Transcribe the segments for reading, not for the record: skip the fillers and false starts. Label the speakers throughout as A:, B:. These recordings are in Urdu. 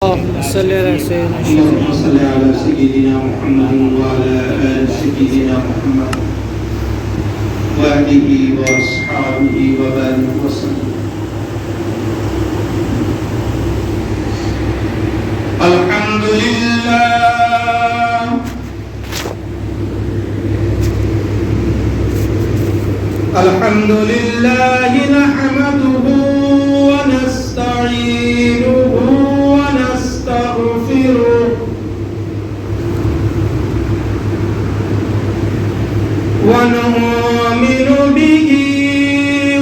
A: اللهم صل على سيدنا
B: اللهم صل على سيدنا محمد وعلى آل سيدنا محمد وآله وأصحابه وبارك وسلم. الحمد لله الحمد لله نحمده ونستعينه ونستغفره ونؤمن به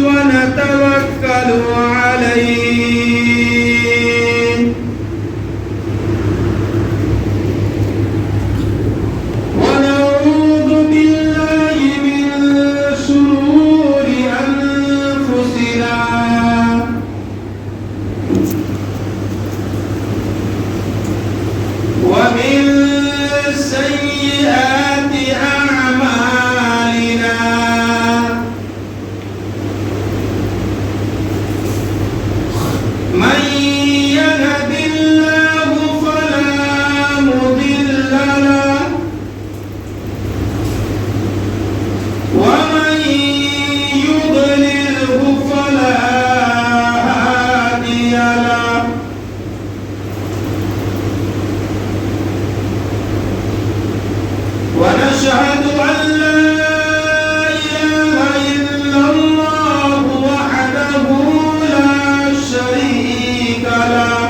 B: ونتوكل عليه ونعوذ بالله من شرور أنفسنا ومن سيئات أعمالنا من يهد الله فلا مضل له ومن يضلله فلا هادي له ونشهد أن لا إله إلا الله وحده لا شريك له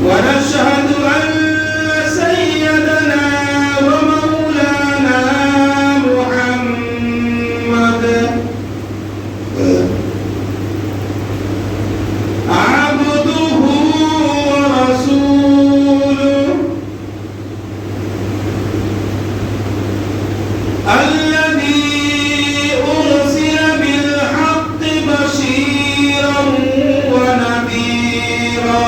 B: ونشهد أن سيدنا ومولانا محمد عبده ورسوله الذي أرسل بالحق بشيرا ونذيرا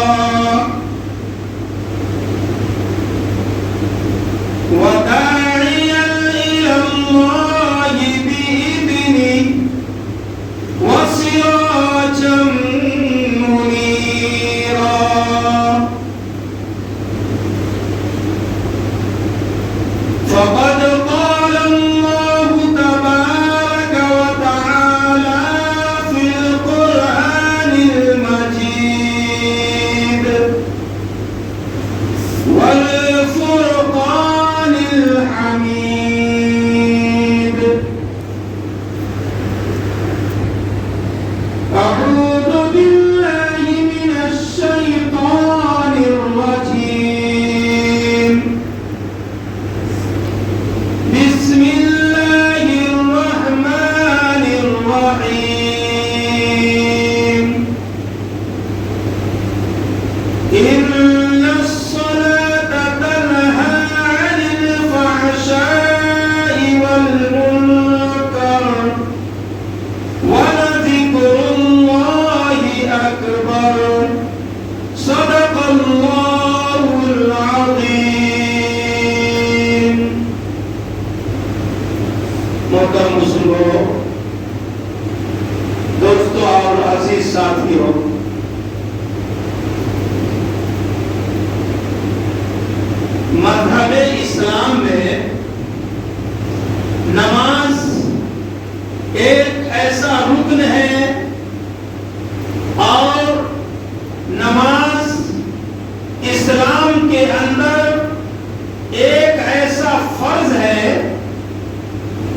B: وداعيا إلى الله بإذنه وسراجا منيرا فقد قال الله تبارك وتعالى في القرآن المجيد والفرقان الحميد أعوذ بالله من الشيطان الرجيم بسم الله الرحمن الرحيم إن الصلاة تنهى عن الفحشاء والمنكر ولذكر الله أكبر صدق الله العظيم. محترم مسلموں، دوستوں اور عزیز ساتھیوں، مذہب اسلام میں نماز ایک ایسا رکن ہے اور نماز اسلام کے اندر ایک ایسا فرض ہے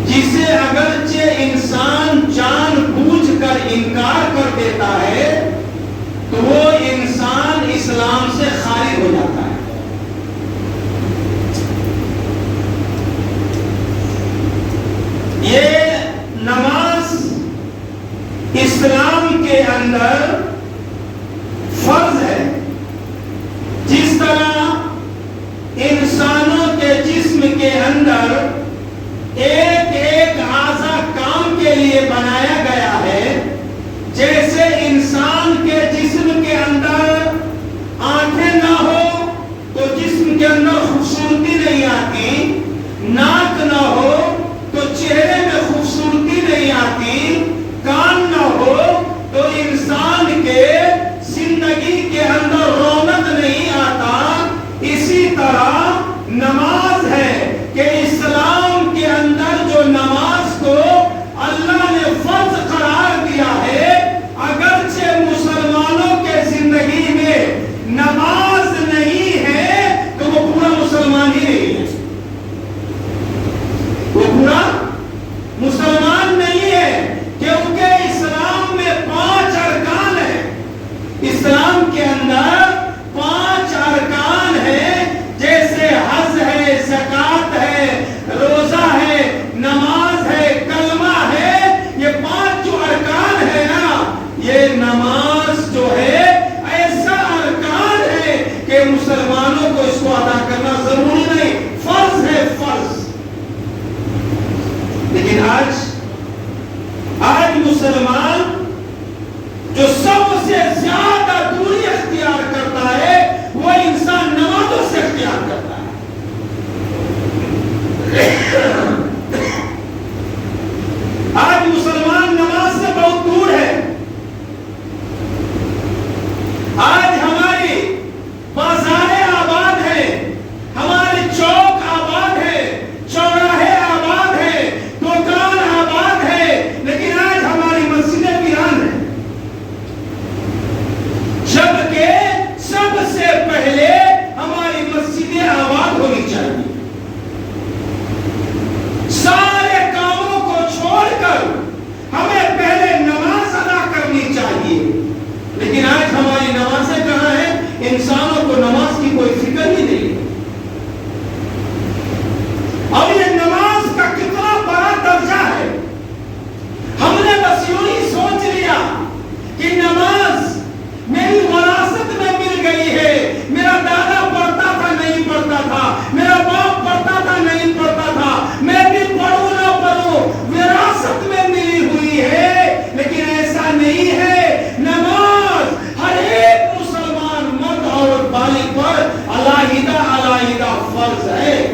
B: جسے اگرچہ انسان جان بوجھ کر انکار کر دیتا ہے تو وہ انسان اسلام سے خارج ہو جاتا ہے. یہ نماز اسلام کے اندر فرض ہے. جس طرح انسانوں کے جسم کے اندر ایک ایک اعضا کام کے لیے بنایا گیا ہے، جیسے انسان کے جسم کے اندر آنکھیں نہ ہو تو جسم کے اندر خوبصورتی نہیں آتی، ناک نہ ہو تو چہرے میں خوبصورتی نہیں آتی، کان نہ ہو تو یہ نماز جو ہے ایسا ارکان ہے کہ مسلمانوں کو اس کو ادا کرنا ضروری نہیں، فرض ہے، فرض۔ لیکن آج مسلمان جو سب سے زیادہ دوری اختیار کرتا ہے وہ انسان نمازوں سے اختیار کرتا ہے۔ آج مسلمان نماز سے بہت دور ہے۔ آج ہماری بازاریں آباد ہیں، ہمارے چوک آباد ہیں، چوراہے آباد ہیں، دکان آباد ہے، لیکن آج ہماری مسجدیں ویران ہیں۔ جبکہ سب سے پہلے ہماری مسجدیں آباد ہونی چاہیے، سارے کاموں کو چھوڑ کر ہمیں پہلے نماز ادا کرنی چاہیے۔ لیکن آج ہماری نمازیں کہاں ہیں؟ انسانوں کو نماز کی کوئی فکر ہی نہیں ہے۔ اور یہ نماز کا کتنا بڑا درجہ ہے، ہم نے بس یوں ہی سوچ لیا کہ نماز میری وراثت میں مل گئی ہے، میرا دادا پڑھتا تھا نہیں پڑھتا تھا، میرا باپ پڑھتا تھا نہیں پڑھتا تھا، میں بھی پڑھوں نہ پڑھوں وراثت میں ملی ہوئی ہے۔ لیکن ایسا نہیں ہے، نماز ہر ایک مسلمان مرد اور بالغ پر علیحدہ علیحدہ فرض ہے۔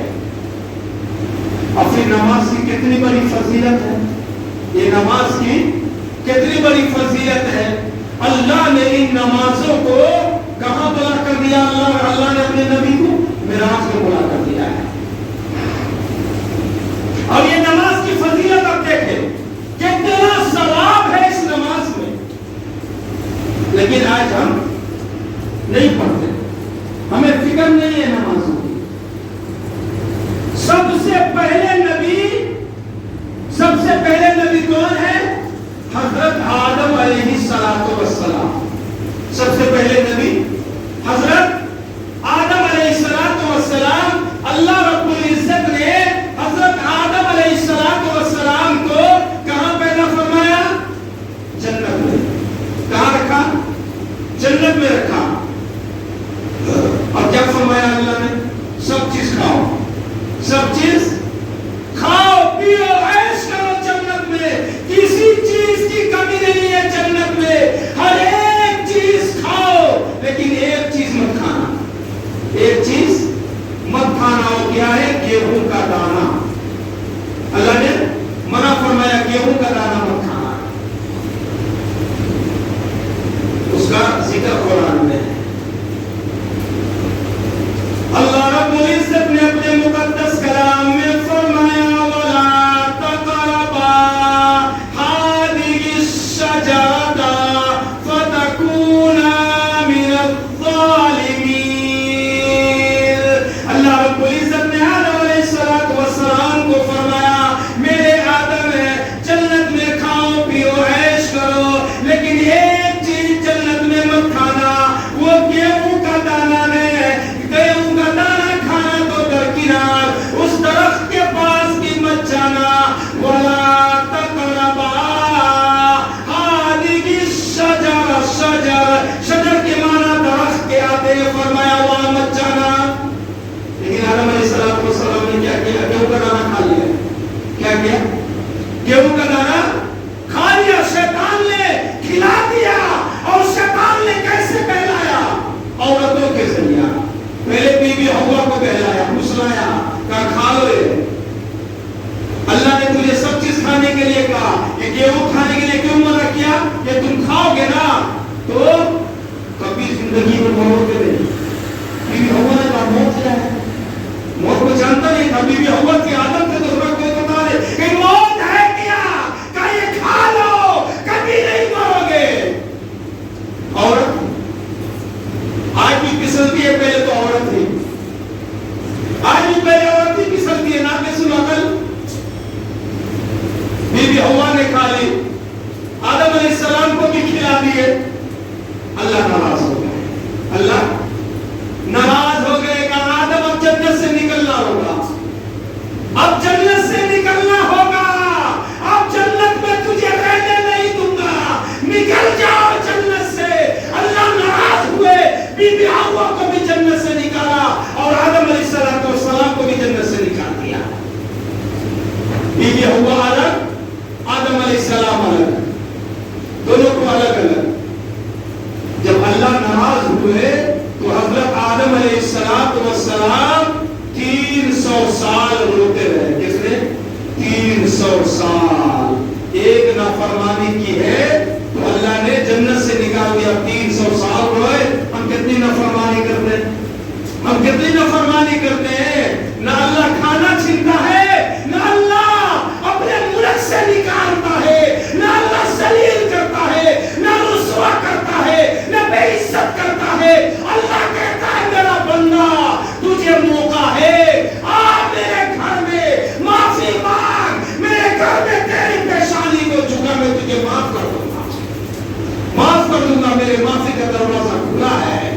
B: اور پھر نماز کی کتنی بڑی فضیلت ہے، یہ نماز کی کتنی بڑی فضیلت ہے۔ اللہ نے ان نمازوں کو کہاں بلا کر دیا؟ اللہ نے اپنے نبی کو معراج میں بلا کر دیا ہے۔ اور یہ نماز کی فضیلت اب دیکھیں کتنا ثواب ہے اس نماز میں، لیکن آج ہم نہیں پڑھتے، ہمیں فکر نہیں ہے نمازوں کی۔ سب سے پہلے نبی کون ہے؟ حضرت آدم علیہ السلام۔ سب سے پہلے نبی حضرت آدم علیہ السلام۔ اللہ رب العزت نے حضرت آدم علیہ السلام کو کہاں پیدا فرمایا؟ جنت میں۔ کہاں رکھا؟ جنت میں رکھا۔ اور کیا فرمایا اللہ نے؟ سب چیز کھاؤ، سب چیز کھاؤ پیو عیش کرو جنت میں، کسی چیز کی کمی نہیں ہے جنت میں، ہر ایک چیز کھاؤ، لیکن ایک چیز مت کھانا، ایک چیز مت کھانا۔ وہ کیا ہے؟ گیہوں کا دانا۔ اللہ نے منع فرمایا گیہوں کا دانا مت کھانا، اس کا ذکر قرآن بی بی حوا کو بھی جنت سے نکالا اور آدم علیہ السلام کو بھی جنت سے نکال دیا. بی بی حوا الگ، آدم علیہ السلام الگ، دونوں کو الگ الگ. جب اللہ ناراض ہوئے تو حضرت آدم علیہ السلام 300 سال روتے رہے. کس نے؟ 300 سال. ایک نافرمانی کی ہے تو اللہ نے جنت سے نکال دیا. 300 سال روئے. ہم کتنی نافرمانی کرتے ہیں؟ ہم کتنی نافرمانی کرتے ہیں؟ نہ اللہ کھانا چھینتا ہے، نہ اللہ اپنے ملک سے نکالتا ہے، نہ اللہ ذلیل کرتا ہے، نہ رسوا کرتا ہے، نہ بے عزت کرتا ہے. اللہ کہتا ہے میرا بندہ تجھے موقع ہے، آ میرے گھر میں معافی مانگ، میرے گھر میں تیری پیشانی کو جھکا، میں تجھے معاف کر دوں گا، معاف کر دوں گا. میرے معافی کا دروازہ کھلا ہے.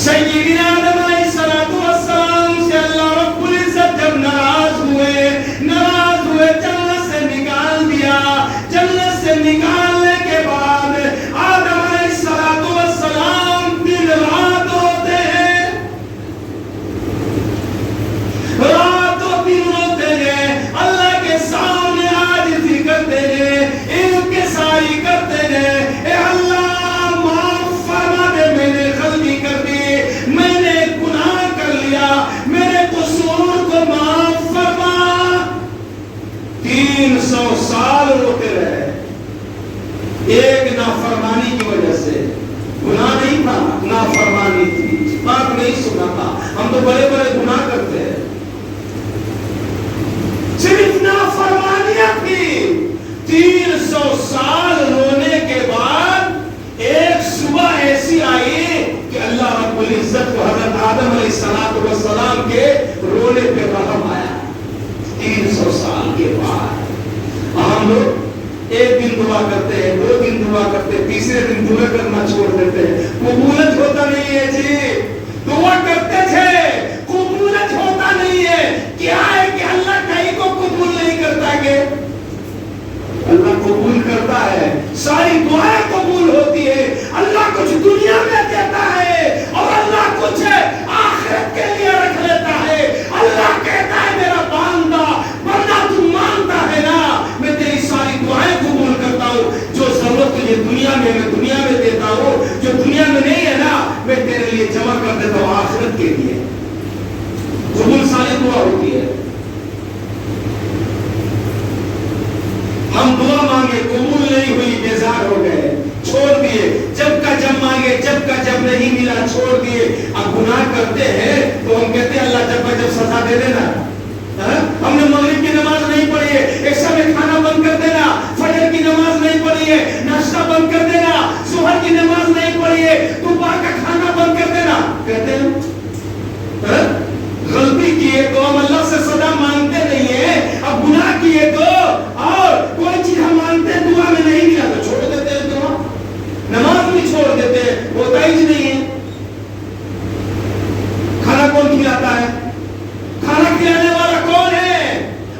B: سیدنا آدم علیہ السلام سے اللہ رب العزت جب ناراض ہوئے جنت سے نکال دیا. جنت سے نکالنے کے بعد آدم علیہ السلام دن رات روتے ہیں، رات و دن روتے ہیں. اللہ کے سامنے عاجزی کرتے ہیں، انکساری کرتے ہیں. اے اللہ معاف فرما دے، میں نے غلطی کر دی، میں نے گناہ کر لیا، میرے قصور کو معاف فرما. 300 سال روتے رہے. ایک نافرمانی کی وجہ سے. گناہ نہیں تھا، نافرمانی تھی. بات نہیں سنا تھا. ہم تو بڑے بڑے گناہ کرتے ہیں، صرف نافرمانیاں تھی. 300 سال رونے کے بعد ایک صبح ایسی آئی کہ اللہ رب العزت کو حضرت آدم علیہ السلام کے رونے پہ رحم آیا. 300 سال کے بعد ہم لوگ ایک دن دعا کرتے ہیں، 2 دن دعا کرتے ہیں، تیسرے دن دعا کرنا چھوڑ دیتے ہیں. قبولت ہوتا نہیں ہے جی. دعا کرتے تھے، قبولت ہوتا نہیں ہے. کیا ہے کہ اللہ کہیں کو قبول نہیں کرتا کہ اللہ قبول کرتا ہے. ساری دعائیں قبول ہوتی ہے. اللہ کچھ دنیا میں دیتا ہے اور اللہ کچھ آخرت کے لیے رکھ لیتا ہے. اللہ کہتا ہے میرا بندہ تو مانتا ہے نا، میں تیری ساری دعائیں قبول کرتا ہوں. جو ضرورت تجھے دنیا میں میں دنیا میں دیتا ہوں، جو دنیا میں نہیں ہے نا میں تیرے لیے جمع کر دیتا ہوں آخرت کے لیے. قبول ساری دعا ہوتی ہے. ہم دعا مانگے، قبول نہیں ہوئی، بیزار ہو گئے، چھوڑ دیے. جب کا جب مانگے، جب کا جب نہیں ملا، چھوڑ دیے. اب گناہ کرتے ہیں تو ہم کہتے ہیں اللہ جب کا جب سزا دے دینا. ہم نے مغرب کی نماز نہیں پڑھی ہے، عشاء میں کھانا بند کر دینا. فجر کی نماز نہیں پڑھی ہے، ناشتہ بند کر دینا. ظہر کی نماز نہیں پڑھی ہے، دوپہر کا کھانا بند کر دینا. کہتے ہیں غلطی کیے تو ہم اللہ سے سزا مانگتے نہیں ہیں. اب گناہ کیے تو اور کوئی چیز ہم مانگتے ہیں، دعا میں نہیں ملا تو چھوڑ دیتے ہیں. دعا نماز بھی چھوڑ دیتے ہیں، ہوتا ہی نہیں ہے. کھانا کون کھلاتا ہے؟ کھانا کھلانے والا کون ہے؟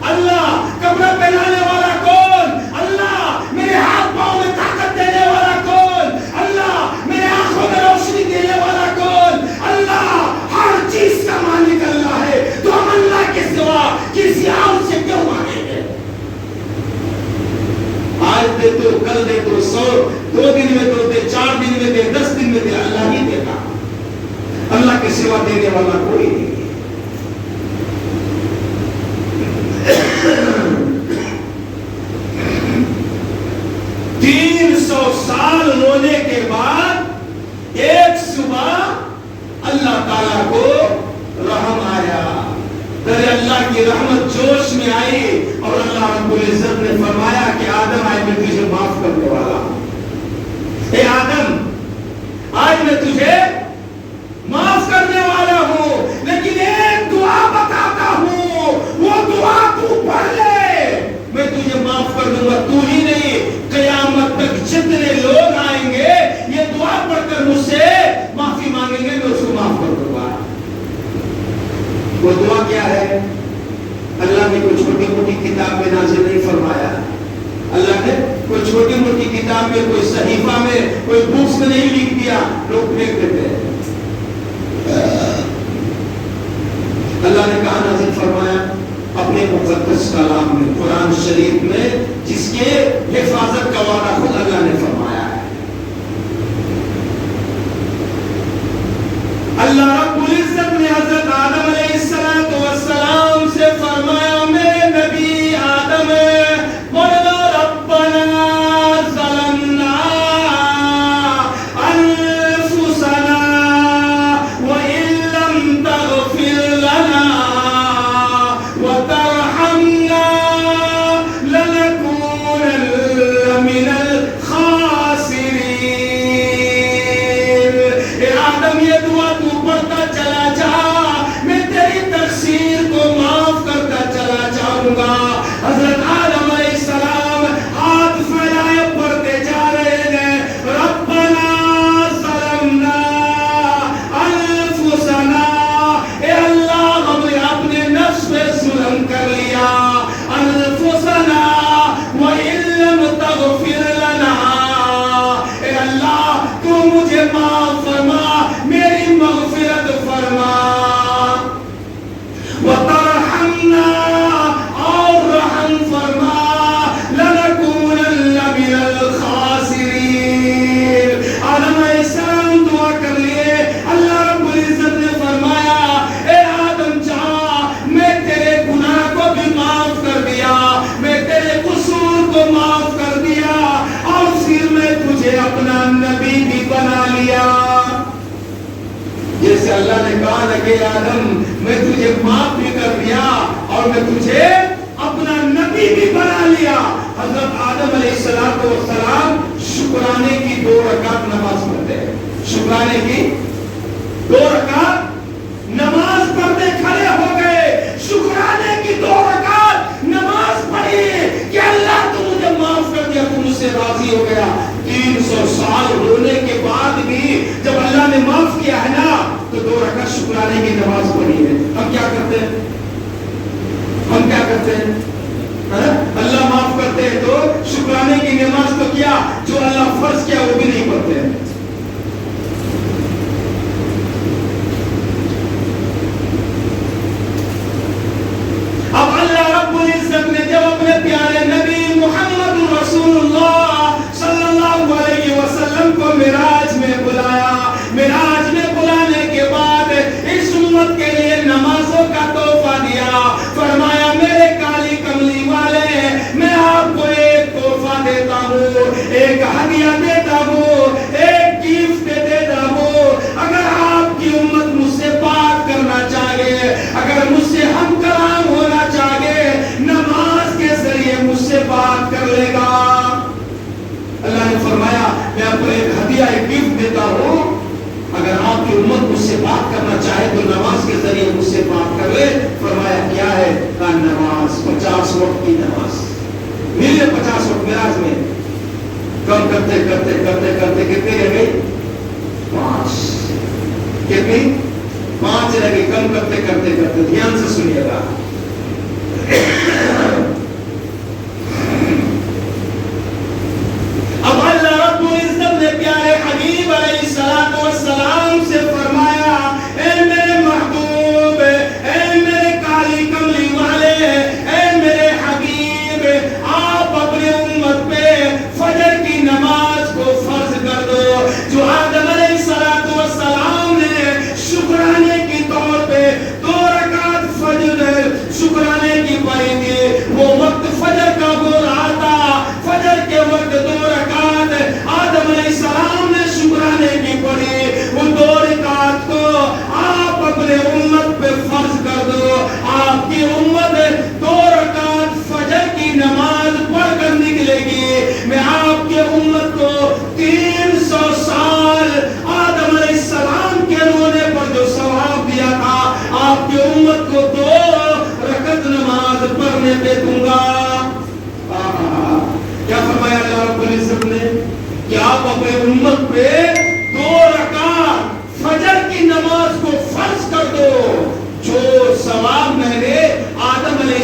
B: اللہ. کپڑا پہنانے والا کون؟ اللہ. میرے ہاتھ پاؤں میں طاقت دینے والا کون؟ اللہ. میرے آنکھوں میں روشنی دینے والا کون؟ اللہ. ہر چیز کا مالک اللہ ہے. تو ہم اللہ کے سوا کسی اور سے کیوں مانگیں گے؟ آج دے تو کل دے تو 2 دن میں تو دے، 4 دن میں دے، 10 دن میں دے. اللہ ہی دیتا. اللہ کے سوا دینے والا کوئی نہیں. 300 سال رونے کے بعد ایک صبح اللہ تعالیٰ کو رحم آیا. در اللہ کی رحمت جوش میں آئی اور اللہ رب العزت نے فرمایا کہ آدم آج میں تجھے معاف کرنے والا ہوں. اے آدم آج میں تجھے معاف کرنے والا ہوں، لیکن ایک دعا بتاتا ہوں، وہ دعا تو پڑھ لے، میں تجھے معاف کر دوں گا. تو ہی نہیں، قیامت تک جتنے لوگ آئیں گے یہ دعا پڑھ کر مجھ سے معافی مانگیں گے، میں اس کو معاف کر دوں گا. وہ دعا کیا ہے؟ اللہ نے کوئی چھوٹی موٹی کتاب میں نازل نہیں فرمایا. اللہ نے کوئی چھوٹی موٹی کتاب میں، کوئی صحیفہ میں، کوئی بکس میں نہیں لکھ دیا، لوگ پھینک دیتے ہیں. اللہ نے کہاں نازل فرمایا؟ اپنے مقدس کلام میں، قرآن شریف میں، جس کے حفاظت کا وعدہ خود اللہ نے فرمایا ہے. اللہ رب العزت نے حضرت آدم علیہ السلام سے فرمایا، میرے نبی آدم، قُلْ رَبَّنَا ظَلَمْنَا أَنفُسَنَا وَإِن لَّمْ تَغْفِرْ لَنَا وَتَرْحَمْنَا لَنَكُونَنَّ مِنَ الْخَاسِرِينَ. اے آدم، یہ دعا تو پڑھتا چلا جا، میں تیری تقصیر کو معاف کرتا چلا جاؤں گا. حضرت آدم علیہ السلام ہاتھ پھیلائے پڑھتے جا رہے ہیں، ربنا ظلمنا انفسنا، اے اللہ ہم نے اپنے نفس پہ ظلم کر لیا. انفسنا وَإِن لَّمْ تَغْفِرْ لَنَا، اے اللہ تو مجھے معاف فرما، میری مغفرت فرما. وَتَرْحَمْنَا، اور رحم فرما، لَنَكُونَنَّ مِنَ الْخَاسِرِينَ. آدم علیہ السلام دعا کر لیے. اللہ رب العزت نے فرمایا، اے آدم جا، میں تیرے گناہ کو بھی معاف کر دیا، میں تیرے قصور کو معاف کر دیا، اور پھر میں تجھے اپنا نبی بھی بنا لیا. جیسے اللہ نے کہا نا کہ آدم میں تجھے معاف بھی کر دیا اور میں تجھے اپنا نبی بھی بنا لیا. حضرت آدم علیہ السلام شکرانے کی 2 رکعت نماز پڑھتے ہیں. شکرانے کی 2 رکعت نماز پڑھتے کھڑے ہو گئے. شکرانے کی 2 رکعت نماز پڑھی کہ اللہ تو مجھے معاف کر دیا، تو مجھ سے راضی ہو گیا. 300 سال ہونے کے بعد بھی جب اللہ نے معاف کیا ہے نا، تو 2 رکعت شکرانے کی نماز پڑھی ہے. ہم کیا کرتے ہیں؟ ہم کیا کرتے ہیں؟ اللہ معاف کرتے ہیں تو شکرانے کی نماز تو کیا، جو اللہ فرض کیا وہ بھی نہیں پڑھتے ہیں. اب اللہ رب العزت نے جب اپنے پیارے نبی محمد رسول اللہ صلی اللہ علیہ وسلم کو معراج میں بلایا، معراج میں بلانے کے بعد اس امت کے لیے نمازوں کا تحفہ دیا. فرمایا، میرے کالی کملی والے، میں آپ کو ایک تحفہ دیتا ہوں، ایک ہدیہ دیتا ہوں، ایک گفٹ دیتا ہوں. اگر آپ کی امت مجھ سے بات کرنا چاہے، اگر مجھ سے ہم کلام ہونا چاہے، نماز کے ذریعے مجھ سے بات کر لے گا. اللہ نے فرمایا، میں آپ کو ایک ہدیہ، ایک گفٹ دیتا ہوں، اگر آپ کی امت مجھ سے بات کرنا چاہے تو نماز کے ذریعے مجھ سے بات کر لے. فرمایا کیا ہے؟ کہا نماز، 50 وقت کی نماز. ملے 50 وقت معراج میں. کم کرتے کرتے کرتے کرتے کتنی رہ گئی؟ 5. کتنی؟ 5 رہ گئی. کم کرتے کرتے کرتے. دھیان سے سنیے گا. اب اللہ رب العزت نے پیارے حبیب علیہ السلام سے فرمایا، اے میرے محبوب، اے میرے کالی کملی والے، اے میرے حبیب، آپ اپنے امت پہ فجر کی نماز کو فرض کر دو. جو آدم علیہ السلام نے شکرانے کی طور پہ 2 رکعت فجر شکرانے کی پڑھی تھی، وہ وقت فجر کا ہو رہا تھا. فجر کے وقت 2 رکعت آدم علیہ السلام نے شکرانے کی پڑھی. ان 2 رکعت کو آپ اپنے امت پہ فرض کر دو. آپ کی امت 2 رکعت فجر کی نماز پڑھ کر نکلے گی. میں آپ کی امت کو 300 سال آدم علیہ السلام کے رونے پر جو ثواب دیا تھا، آپ کی امت کو 2 رکعت نماز پڑھنے پہ دوں گا. کیا فرمایا اللہ رب العزت نے کہ آپ اپنے امت پہ 2 رکعت فجر کی نماز کو فرض کر دو. جو ثواب میں نے آدم علیہ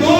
B: 2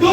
B: 2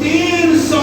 B: 300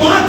B: 5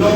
B: 9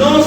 B: 9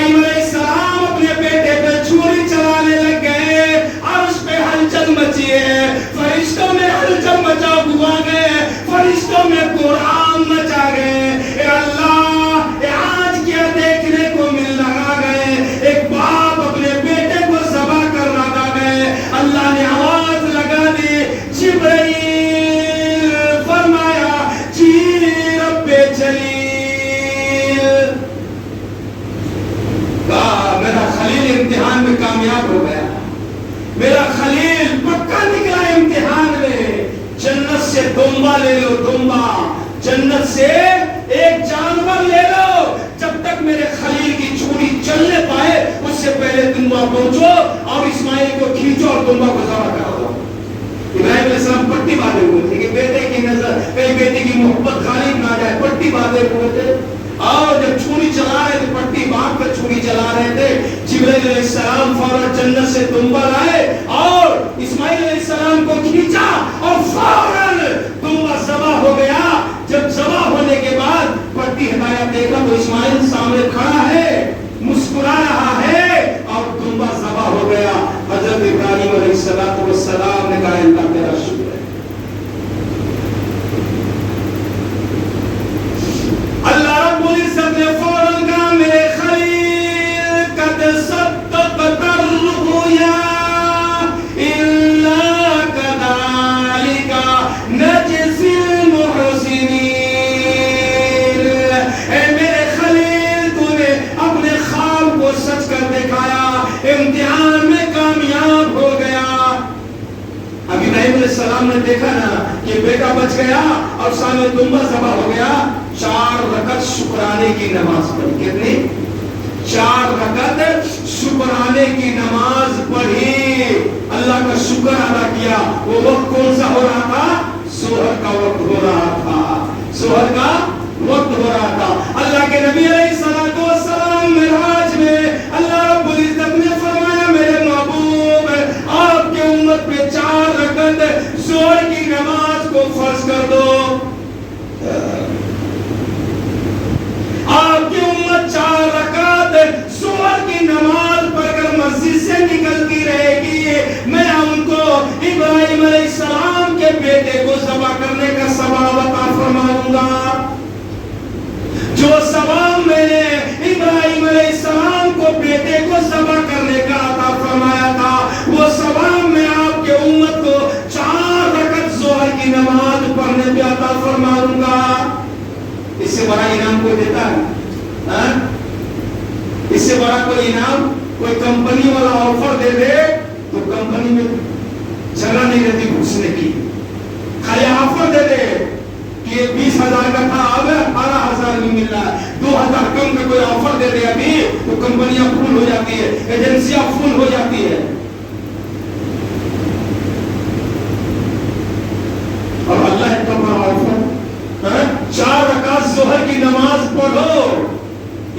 B: ابراہیم علیہ السلام اپنے بیٹے پہ چھری چلانے لگ گئے، عرش پہ ہلچل مچی ہے، فرشتوں میں ہلچل مچا ہوا گئے، فرشتوں میں قرآن مچا گئے۔ اے اللہ، اے آج کیا دیکھنے کو مل رہا گئے، ایک باپ اپنے بیٹے کو ذبح کر رہا گئے، اللہ نے آواز لگا دی، جبرائیل فرمایا جی رب جلیل، میرا خلیل امتحان میں کامیاب ہو گیا، میرا خلیل پکا نکلا امتحان میں۔ جنت سے دمبا لے لو، دمبا، جنت سے ایک جانور لے لو، جب تک میرے خلیل کی چھری چلنے پائے اس سے پہلے دمبا پہنچو اور اسماعیل کو کھینچو اور دمبا کو ذبح کرا دو۔ ابراہیم علیہ السلام پٹی باندھے ہوئے تھے کہ بیٹے کی نظر کہیں بیٹے کی محبت غالب نہ جائے، پٹی باندھے ہوئے تھے، اور جب چھری چلا رہے تھے پٹی باندھ کر چھری چلا رہے تھے، جبرائیل علیہ السلام فوراً جنت سے دمبا لائے اور اسماعیل علیہ السلام کو کھینچا اور فوراً دمبا ذبح ہو گیا۔ جب ذبح ہونے کے بعد پٹی ہٹایا، دیکھا تو اسماعیل سامنے کھڑا ہے، مسکرا رہا ہے اور دمبا ذبح ہو گیا۔ حضرت ابراہیم علیہ السلام نے کہا اللہ تیرا شکر ہے۔ اللہ رب العزت نے فوراً کہا میرے خلیل قد صدقت الرؤیا الا كذلك نجزي المحسنين۔ اے میرے خلیل، تو نے اپنے خواب کو سچ کر دکھایا، امتحان میں کامیاب ہو گیا۔ اب ابراہیم علیہ السلام نے دیکھا نا کہ بیٹا بچ گیا اور سامنے دمبا ذبح ہو گیا، 4 رکعت شکرانے کی نماز پڑھی۔ کتنی؟ 4 رکعت شکرانے کی نماز پڑھی، اللہ کا شکر ادا کیا۔ وہ وقت کون سا ہو رہا تھا؟ ظہر کا وقت ہو رہا تھا، ظہر کا وقت ہو رہا تھا۔ اللہ کے نبی علیہ السلام معراج میں اللہ رب العزت نے فرمایا میرے محبوب آپ کے امت پہ 4 رکعت ظہر کی نماز کو فرض کر دو۔ آپ کی امت 4 رکعت ظہر کی نماز پڑھ کر مسجد سے نکلتی رہے گی، میں ان کو ابراہیم علیہ السلام کے بیٹے کو ذبح کرنے کا ثواب عطا فرماؤں گا۔ جو ثواب میں نے ابراہیم علیہ السلام کو بیٹے کو ذبح کرنے کا عطا فرمایا تھا، وہ ثواب میں آپ کے امت کو 4 رکعت ظہر کی نماز پڑھنے پہ عطا فرماؤں گا۔ اس سے بڑا انعام کوئی دیتا ہے؟ اس سے بڑا کوئی انعام کوئی کمپنی والا آفر دے دے تو کمپنی میں جگہ نہیں رہتی گھسنے کی، خالی آفر دے دے کہ 20,000 کا تھا اب 18,000 میں مل رہا ہے، 2,000 کم کا کوئی آفر دے دے ابھی تو کمپنیاں فل ہو جاتی ہے، ایجنسیاں فل ہو جاتی ہے۔ اور اللہ کا بڑا آفر، 4 رکعت ظہر کی نماز پڑھو۔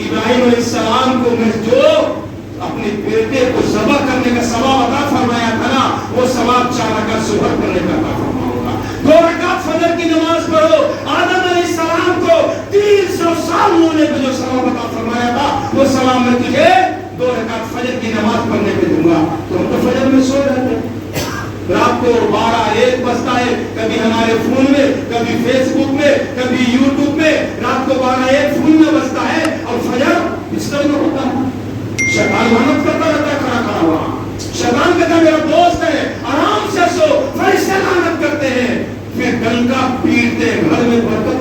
B: ابراہیم علیہ السلام کو میں جو اپنے بیٹے کو ذبح کرنے کا ثواب عطا فرمایا تھا نا، وہ ثواب 4 رکعت ظہر پڑھنے کا عطا فرماؤں گا۔ 2 رکعت فجر کی نماز پڑھو۔ آدم علیہ السلام کو 300 سال ہونے پہ جو ثواب عطا فرمایا تھا وہ ثواب میں تجھے 2 رکعت فجر کی نماز پڑھنے پہ دوں گا۔ تو ہم تو فجر میں سو جاتے ہیں، رات کو 12-1 بجتا ہے، کبھی ہمارے فون میں، کبھی فیس بک میں، کبھی یوٹیوب میں، رات کو 12-1 فون میں بجتا ہے اور فجر بستر میں ہوتا ہے۔ شیطان محنت کرتا رہتا ہے کھڑا کھڑا ہوا، شیطان کہتا ہے میرا دوست ہے آرام سے سو، فرشتے لعنت کرتے ہیں، پھر ڈنکا پیٹتے، گھر میں برکت